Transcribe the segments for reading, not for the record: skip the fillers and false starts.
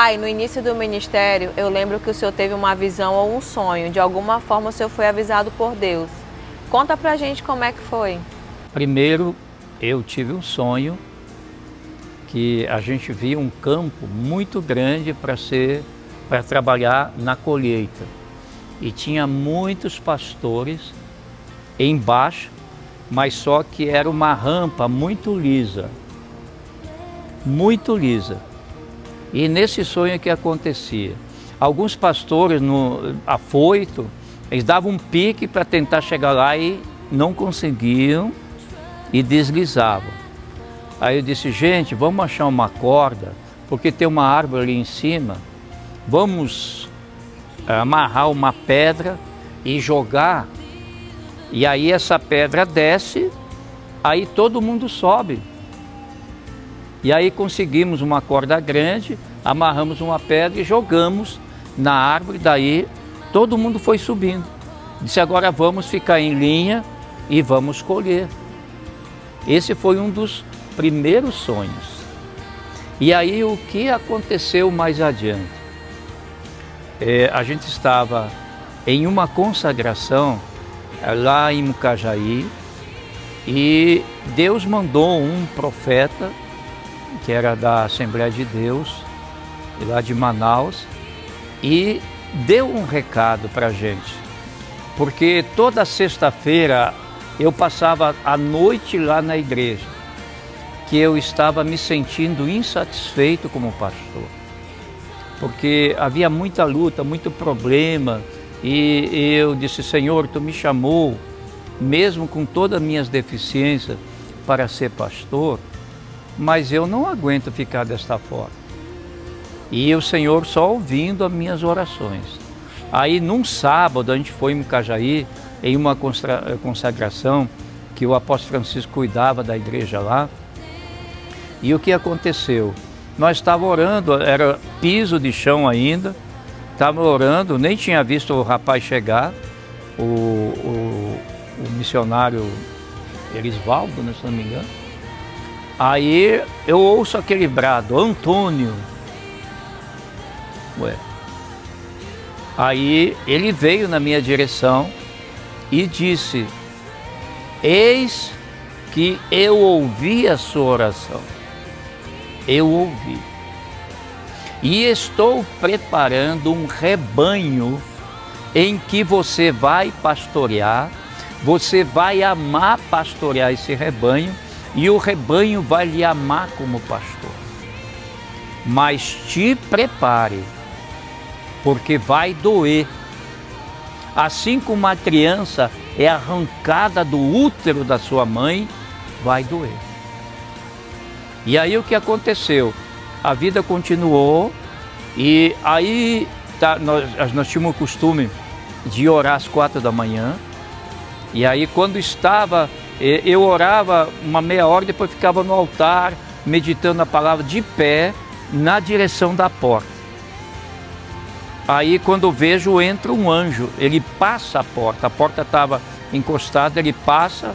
Pai, no início do ministério, eu lembro que o senhor teve uma visão ou um sonho. De alguma forma, o senhor foi avisado por Deus. Conta pra gente como é que foi. Primeiro, eu tive um sonho que a gente via um campo muito grande para trabalhar na colheita. E tinha muitos pastores embaixo, mas só que era uma rampa muito lisa. Muito lisa. E nesse sonho que acontecia? Alguns pastores afoito, eles davam um pique para tentar chegar lá e não conseguiam e deslizavam. Aí eu disse, gente, vamos achar uma corda, porque tem uma árvore ali em cima, vamos amarrar uma pedra e jogar, e aí essa pedra desce, aí todo mundo sobe. E aí conseguimos uma corda grande, amarramos uma pedra e jogamos na árvore, daí todo mundo foi subindo. Disse, agora vamos ficar em linha e vamos colher. Esse foi um dos primeiros sonhos. E aí o que aconteceu mais adiante? A gente estava em uma consagração lá em Mucajaí e Deus mandou um profeta que era da Assembleia de Deus, lá de Manaus, e deu um recado para a gente, porque toda sexta-feira eu passava a noite lá na igreja, que eu estava me sentindo insatisfeito como pastor, porque havia muita luta, muito problema, e eu disse, Senhor, Tu me chamou, mesmo com todas as minhas deficiências, para ser pastor, mas eu não aguento ficar desta forma. E o Senhor só ouvindo as minhas orações. Aí num sábado a gente foi em Mucajaí, em uma consagração que o apóstolo Francisco cuidava da igreja lá. E o que aconteceu? Nós estávamos orando, era piso de chão ainda, estávamos orando, nem tinha visto o rapaz chegar, o missionário Erisvaldo, né, se não me engano. Aí eu ouço aquele brado, Antônio. Ué. Aí ele veio na minha direção e disse, eis que eu ouvi a sua oração. Eu ouvi. E estou preparando um rebanho em que você vai pastorear, você vai amar pastorear esse rebanho, e o rebanho vai lhe amar como pastor. Mas te prepare, porque vai doer. Assim como uma criança é arrancada do útero da sua mãe, vai doer. E aí o que aconteceu? A vida continuou, e aí nós tínhamos o costume de orar às 4 da manhã, e aí quando eu orava uma meia hora, depois ficava no altar, meditando a palavra de pé, na direção da porta. Aí quando eu vejo, entra um anjo, ele passa a porta estava encostada, ele passa,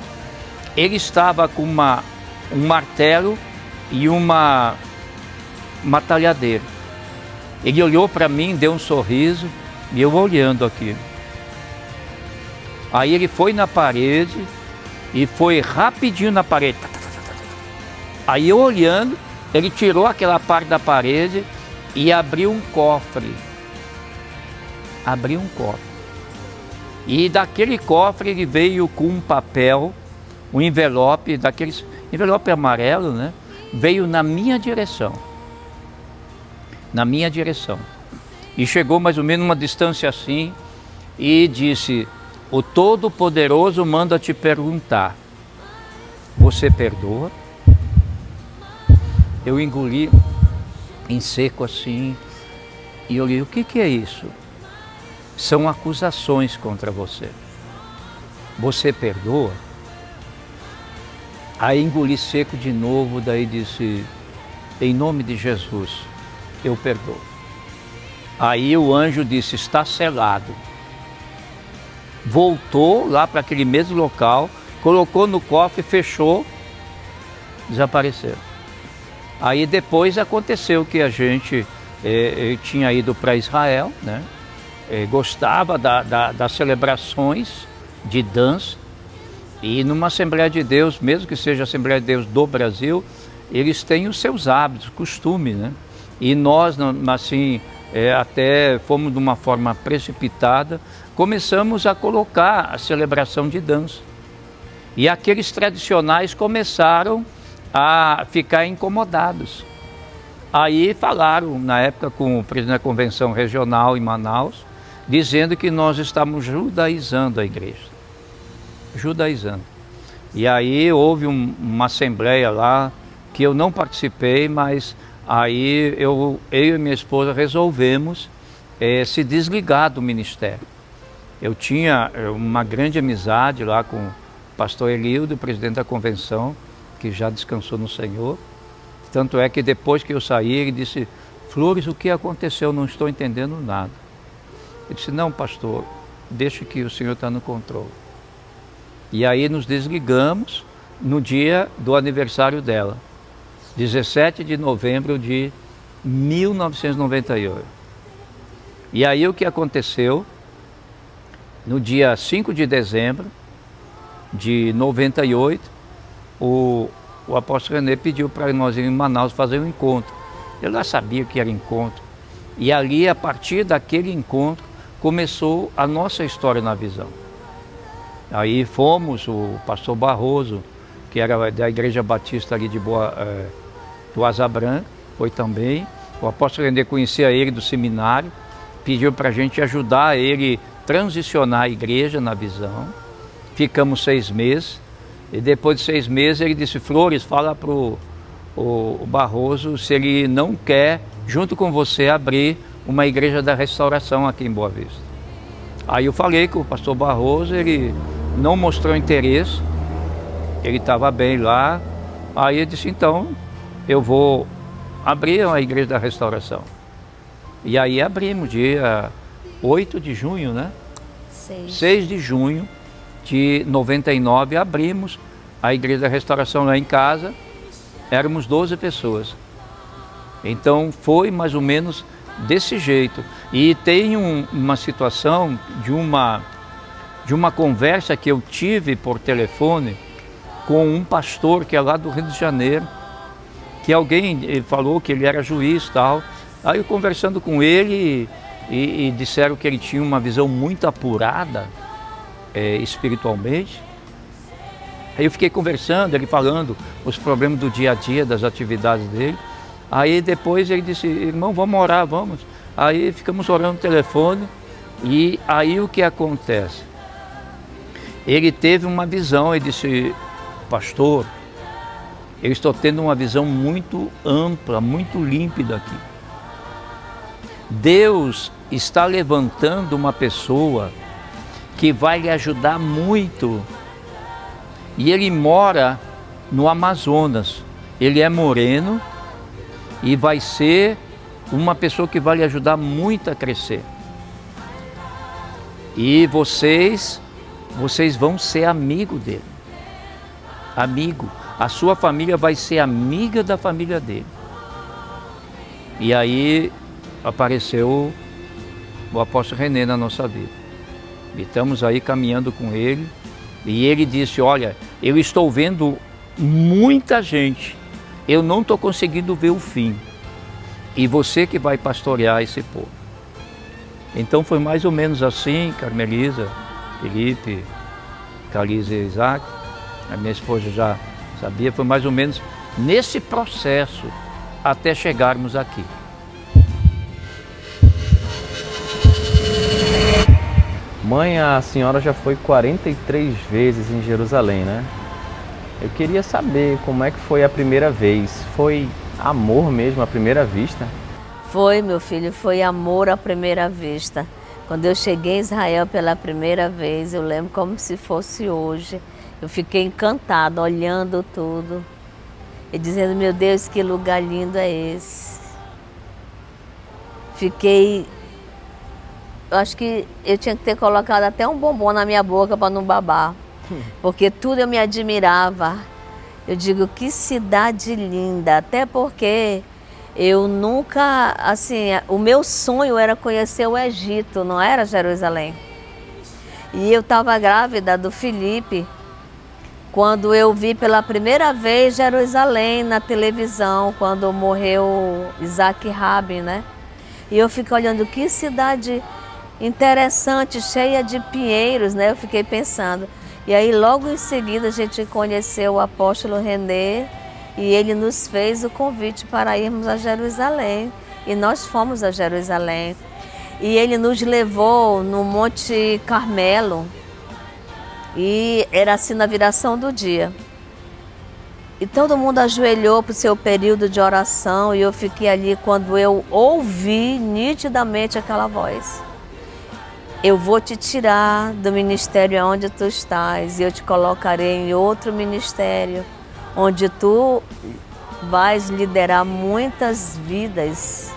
ele estava com um martelo e uma talhadeira. Ele olhou para mim, deu um sorriso, e eu olhando aqui. Aí ele foi na parede, e foi rapidinho na parede. Aí eu olhando, ele tirou aquela parte da parede e abriu um cofre. Abriu um cofre. E daquele cofre ele veio com um papel, um envelope, daqueles envelope amarelo, né? Veio na minha direção. Na minha direção. E chegou mais ou menos uma distância assim e disse, o Todo-Poderoso manda te perguntar, você perdoa? Eu engoli em seco assim, e eu li, o que é isso? São acusações contra você. Você perdoa? Aí engoli seco de novo, daí disse, em nome de Jesus, eu perdoo. Aí o anjo disse, está selado. Voltou lá para aquele mesmo local, colocou no cofre, fechou, desapareceu. Aí depois aconteceu que a gente eu tinha ido para Israel, né? Gostava das celebrações de dança, e numa Assembleia de Deus, mesmo que seja a Assembleia de Deus do Brasil, eles têm os seus hábitos, costumes, né? E nós, assim, até fomos de uma forma precipitada, começamos a colocar a celebração de dança. E aqueles tradicionais começaram a ficar incomodados. Aí falaram, na época, com o presidente da convenção regional em Manaus, dizendo que nós estávamos judaizando a igreja. Judaizando. E aí houve uma assembleia lá, que eu não participei, mas aí eu e minha esposa resolvemos se desligar do ministério. Eu tinha uma grande amizade lá com o pastor Elildo, presidente da convenção, que já descansou no Senhor. Tanto é que depois que eu saí, ele disse: Flores, o que aconteceu? Não estou entendendo nada. Eu disse: não, pastor, deixe que o Senhor está no controle. E aí nos desligamos no dia do aniversário dela, 17 de novembro de 1998. E aí o que aconteceu? No dia 5 de dezembro de 98, o apóstolo René pediu para nós ir em Manaus fazer um encontro. Eu já sabia que era encontro. E ali, a partir daquele encontro, começou a nossa história na visão. Aí fomos, o pastor Barroso, que era da Igreja Batista ali do Asa Branca, foi também. O apóstolo René conhecia ele do seminário, pediu para a gente ajudar ele a transicionar a igreja na visão. Ficamos 6 meses. E depois de 6 meses ele disse: Flores, fala para o Barroso se ele não quer, junto com você, abrir uma igreja da restauração aqui em Boa Vista. Aí eu falei com o pastor Barroso, ele não mostrou interesse, ele estava bem lá. Aí ele disse: então eu vou abrir uma igreja da restauração. E aí abrimos dia 8 de junho, né? 6 de junho de 99, abrimos a Igreja da Restauração lá em casa. Éramos 12 pessoas. Então foi mais ou menos desse jeito. E tem uma situação de uma conversa que eu tive por telefone com um pastor que é lá do Rio de Janeiro, que alguém falou que ele era juiz e tal. Aí eu conversando com ele e disseram que ele tinha uma visão muito apurada espiritualmente. Aí eu fiquei conversando, ele falando os problemas do dia a dia, das atividades dele. Aí depois ele disse: irmão, vamos orar, vamos. Aí ficamos orando no telefone. E aí o que acontece? Ele teve uma visão, ele disse: pastor, eu estou tendo uma visão muito ampla, muito límpida aqui. Deus está levantando uma pessoa que vai lhe ajudar muito. E ele mora no Amazonas. Ele é moreno e vai ser uma pessoa que vai lhe ajudar muito a crescer. E vocês vão ser amigo dele. Amigo. A sua família vai ser amiga da família dele. E aí apareceu o apóstolo René na nossa vida. E estamos aí caminhando com ele. E ele disse: olha, eu estou vendo muita gente, eu não estou conseguindo ver o fim. E você que vai pastorear esse povo. Então foi mais ou menos assim, Carmelisa, Felipe, Calise e Isaac, a minha esposa já sabia, foi mais ou menos nesse processo até chegarmos aqui. Mãe, a senhora já foi 43 vezes em Jerusalém, né? Eu queria saber como é que foi a primeira vez. Foi amor mesmo à primeira vista? Foi, meu filho, foi amor à primeira vista. Quando eu cheguei em Israel pela primeira vez, eu lembro como se fosse hoje. Eu fiquei encantada, olhando tudo e dizendo: meu Deus, que lugar lindo é esse. Fiquei... Eu acho que eu tinha que ter colocado até um bombom na minha boca para não babar, porque tudo eu me admirava. Eu digo: que cidade linda, até porque Eu nunca, assim, o meu sonho era conhecer o Egito, não era Jerusalém. E eu estava grávida do Felipe quando eu vi pela primeira vez Jerusalém na televisão, quando morreu Isaac Rabin, né? E eu fiquei olhando, que cidade interessante, cheia de pinheiros, né? Eu fiquei pensando. E aí logo em seguida a gente conheceu o apóstolo René e ele nos fez o convite para irmos a Jerusalém. E nós fomos a Jerusalém. E ele nos levou no Monte Carmelo. E era assim na viração do dia. E todo mundo ajoelhou para o seu período de oração e eu fiquei ali quando eu ouvi nitidamente aquela voz. Eu vou te tirar do ministério onde tu estás e eu te colocarei em outro ministério, onde tu vais liderar muitas vidas.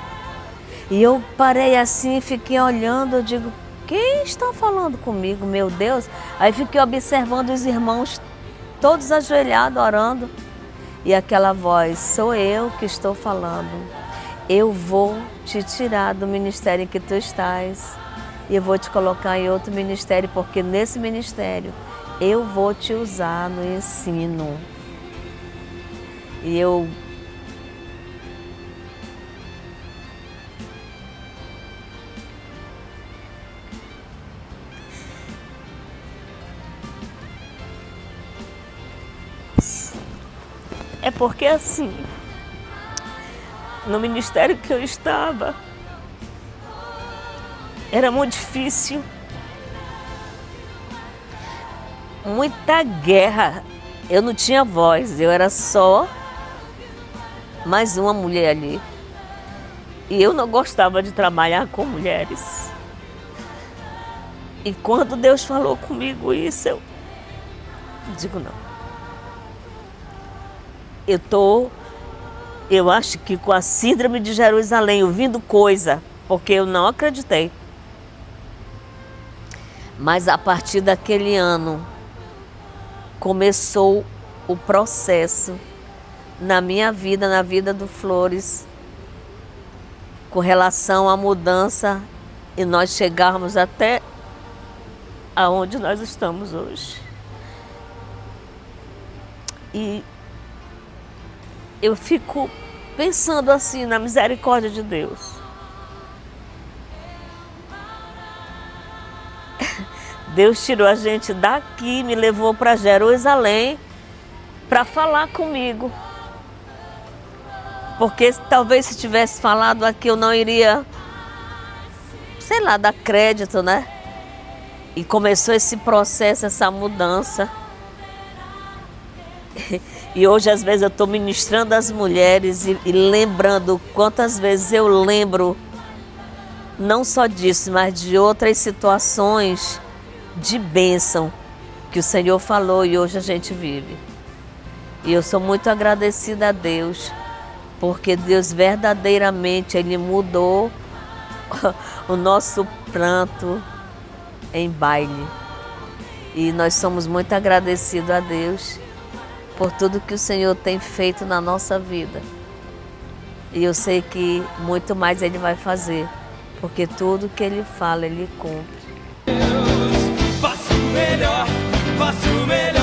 E eu parei assim, fiquei olhando, eu digo, quem está falando comigo, meu Deus? Aí fiquei observando os irmãos todos ajoelhados, orando. E aquela voz, sou eu que estou falando. Eu vou te tirar do ministério em que tu estás e eu vou te colocar em outro ministério, porque nesse ministério eu vou te usar no ensino. E eu é porque assim, no ministério que eu estava, era muito difícil, muita guerra, eu não tinha voz, eu era só mais uma mulher ali. E eu não gostava de trabalhar com mulheres. E quando Deus falou comigo isso, eu digo não. Eu acho que com a síndrome de Jerusalém, ouvindo coisa, porque eu não acreditei. Mas a partir daquele ano, começou o processo na minha vida, na vida do Flores, com relação à mudança e nós chegarmos até aonde nós estamos hoje. E eu fico pensando assim na misericórdia de Deus. Deus tirou a gente daqui, me levou para Jerusalém para falar comigo. Porque talvez se tivesse falado aqui eu não iria, sei lá, dar crédito, né? E começou esse processo, essa mudança. E hoje, às vezes, eu estou ministrando às mulheres e lembrando quantas vezes eu lembro, não só disso, mas de outras situações de bênção que o Senhor falou e hoje a gente vive. E eu sou muito agradecida a Deus, porque Deus verdadeiramente, Ele mudou o nosso pranto em baile. E nós somos muito agradecidos a Deus por tudo que o Senhor tem feito na nossa vida. E eu sei que muito mais Ele vai fazer, porque tudo que Ele fala, Ele cumpre. Deus, faço o melhor, faço o melhor.